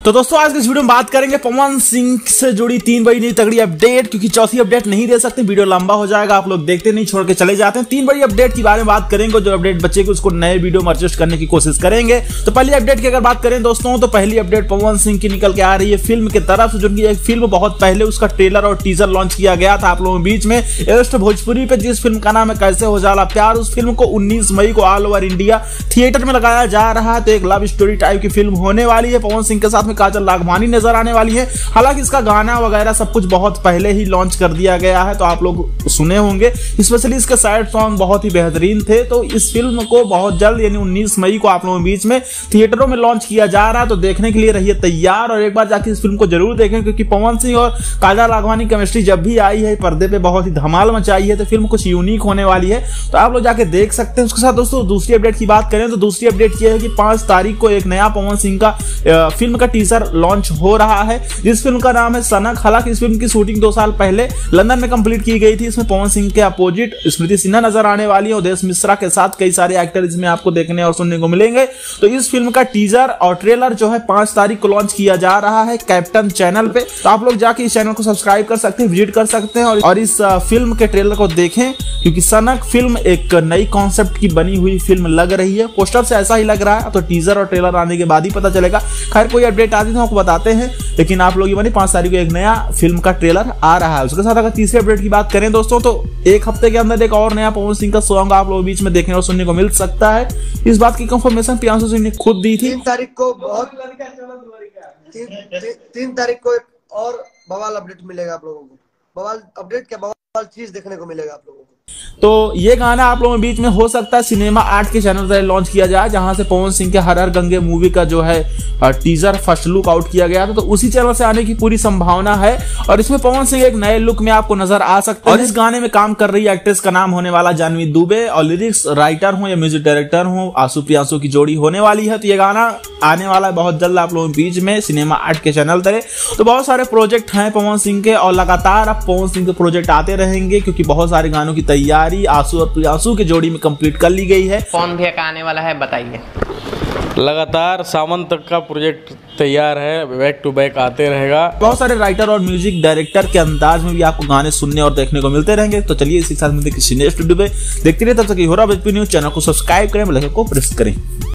तो दोस्तों आज के इस वीडियो में बात करेंगे पवन सिंह से जुड़ी 3 बड़ी नई तगड़ी अपडेट, क्योंकि चौथी अपडेट नहीं दे सकते, वीडियो लंबा हो जाएगा, आप लोग देखते नहीं छोड़ के चले जाते हैं। 3 बड़ी अपडेट के बारे में बात करेंगे, जो अपडेट बचेगी उसको नए वीडियो में एडजस्ट करने की कोशिश करेंगे। तो पहली अपडेट की अगर बात करें दोस्तों, तो पहली अपडेट पवन सिंह की निकल के आ रही है फिल्म की तरफ से, जो कि एक फिल्म बहुत पहले उसका ट्रेलर और टीजर लॉन्च किया गया था आप लोगों के बीच में एस्ट भोजपुरी पे, जिस फिल्म का नाम है कैसे हो जाला प्यार। उस फिल्म को 19 मई को ऑल ओवर इंडिया थिएटर में लगाया जा रहा है। तो एक लव स्टोरी टाइप की फिल्म होने वाली है, पवन सिंह के साथ में काजल राघवानी नजर आने वाली है। हालांकि इसका गाना वगैरह सब कुछ बहुत पहले ही लॉन्च कर दिया गया है, तो आप लोग सुने होंगे, स्पेशली इसके सैड सॉन्ग बहुत ही बेहतरीन थे। तो इस फिल्म को बहुत जल्द यानी 19 मई को आप लोगों के बीच में थिएटरों में लॉन्च किया जा रहा है। तो देखने के लिए रहिए तैयार और एक बार जाके इस फिल्म को जरूर देखें, क्योंकि पवन सिंह और काजल राघवानी केमिस्ट्री जब भी आई है पर्दे पे बहुत ही धमाल मचाई है। तो फिल्म कुछ यूनिक होने वाली है, तो आप लोग जाके देख सकते हैं। उसके साथ दोस्तों दूसरी अपडेट की बात करें तो दूसरी अपडेट यह है कि 5 तारीख को एक नया पवन सिंह का फिल्म का टीजर लॉन्च हो रहा है, जिस फिल्म का नाम है सनक। हालांकि इस फिल्म की शूटिंग 2 साल पहले लंदन में कंप्लीट की गई थी। इसमें पवन सिंह के अपोजिट स्मृति सिन्हा नजर आने वाली है और उदेश मिश्रा के साथ कई सारे एक्टर इसमें आपको देखने और सुनने को मिलेंगे। तो इस फिल्म का टीजर और ट्रेलर जो है 5 तारीख को लॉन्च किया जा रहा है कैप्टन चैनल पे। तो आप लोग जाके इस चैनल को सब्सक्राइब कर सकते हैं, विजिट कर सकते हैं और इस फिल्म के ट्रेलर को देखें, क्योंकि सनक फिल्म एक नई कॉन्सेप्ट की बनी हुई फिल्म लग रही है। पोस्टर से ऐसा ही लग रहा है, तो टीजर और ट्रेलर आने के बाद ही पता चलेगा। खैर कोई अपडेट आती है आपको बताते हैं, लेकिन आप लोग ये 5 तारीख को एक नया फिल्म का ट्रेलर आ रहा है। उसके साथ अगर तीसरी अपडेट की बात करें दोस्तों, तो एक हफ्ते के अंदर एक और नया पवन सिंह का सॉन्ग आप लोगों के बीच में देखने और सुनने को मिल सकता है। इस बात की कंफर्मेशन प्रियांशु सिंह ने खुद दी थी। 3 तारीख को 3 तारीख को एक और बवाल अपडेट मिलेगा आप लोगों को। बवाल अपडेट क्या, बवाल चीज देखने को मिलेगा आप लोगों को। तो ये गाना आप लोगों के बीच में हो सकता है सिनेमा 8 के चैनल पर लॉन्च किया जाए, जहां से पवन सिंह के हर हर गंगे मूवी का जो है टीजर फर्स्ट लुक आउट किया गया था। तो उसी चैनल से आने की पूरी संभावना है और इसमें पवन सिंह एक नए लुक में आपको नजर आ सकते हैं। और इस गाने में काम कर रही एक्ट्रेस का नाम होने वाला जानवी दुबे और लिरिक्स राइटर हो या म्यूजिक डायरेक्टर हो आशु प्रियांशु की जोड़ी होने वाली है। तो ये गाना आने वाला है बहुत जल्द आप लोगों के बीच में सिनेमा 8 के चैनल पर। तो बहुत सारे प्रोजेक्ट हैं पवन सिंह के और लगातार अब पवन सिंह के प्रोजेक्ट आते रहेंगे, क्योंकि बहुत सारे गानों की तैयारी आशु और प्रियांशु की जोड़ी में कंप्लीट कर ली गई है। कौन भैया का आने वाला है बताइए। लगातार सावन तक का प्रोजेक्ट तैयार है, बैक टू बैक आते रहेगा। बहुत सारे राइटर और म्यूजिक डायरेक्टर के अंदाज में भी आपको गाने सुनने और देखने को मिलते रहेंगे। तो चलिए इसी के साथ मिलते किसी नेक्स्ट वीडियो पे देखते रहिए। तब तक हो रहा भोजपुरी न्यूज चैनल को सब्सक्राइब करें, बेल आइकन को प्रेस करें।